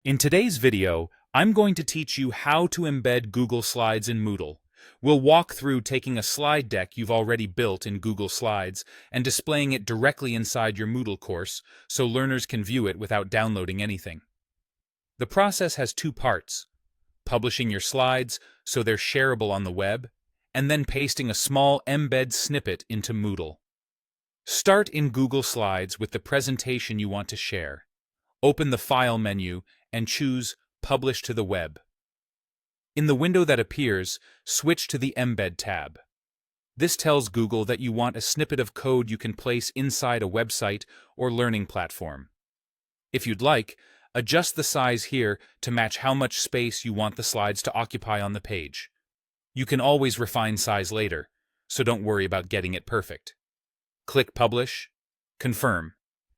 In today's video, I'm going to teach you how to embed Google Slides in Moodle. We'll walk through taking a slide deck you've already built in Google Slides and displaying it directly inside your Moodle course so learners can view it without downloading anything. The process has two parts: publishing your slides so they're shareable on the web, and then pasting a small embed snippet into Moodle. Start in Google Slides with the presentation you want to share. Open the File menu and choose Publish to the Web. In the window that appears, switch to the Embed tab. This tells Google that you want a snippet of code you can place inside a website or learning platform. If you'd like, adjust the size here to match how much space you want the slides to occupy on the page. You can always refine size later, so don't worry about getting it perfect. Click Publish, Confirm,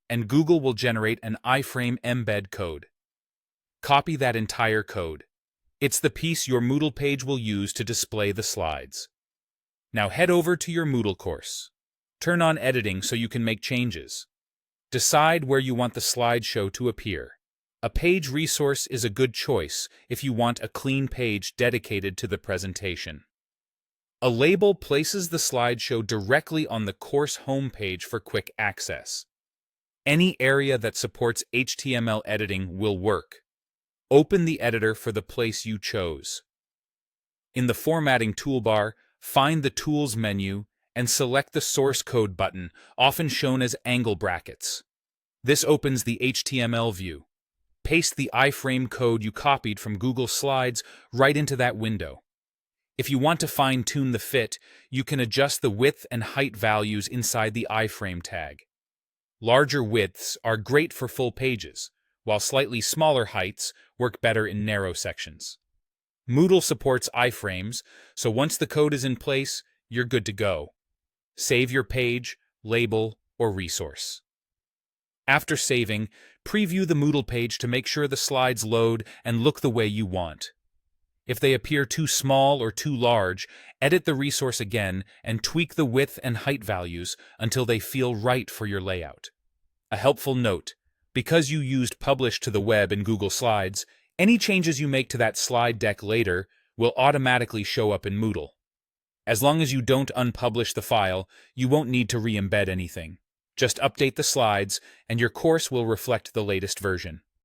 and Google will generate an iframe embed code. Copy that entire code. It's the piece your Moodle page will use to display the slides. Now head over to your Moodle course. Turn on editing so you can make changes. Decide where you want the slideshow to appear. A page resource is a good choice if you want a clean page dedicated to the presentation. A label places the slideshow directly on the course homepage for quick access. Any area that supports HTML editing will work. Open the editor for the place you chose. In the Formatting toolbar, find the Tools menu and select the Source Code button, often shown as angle brackets. This opens the HTML view. Paste the iframe code you copied from Google Slides right into that window. If you want to fine-tune the fit, you can adjust the width and height values inside the iframe tag. Larger widths are great for full pages, while slightly smaller heights work better in narrow sections. Moodle supports iframes, so once the code is in place, you're good to go. Save your page, label, or resource. After saving, preview the Moodle page to make sure the slides load and look the way you want. If they appear too small or too large, edit the resource again and tweak the width and height values until they feel right for your layout. A helpful note: because you used Publish to the Web in Google Slides, any changes you make to that slide deck later will automatically show up in Moodle. As long as you don't unpublish the file, you won't need to re-embed anything. Just update the slides, and your course will reflect the latest version.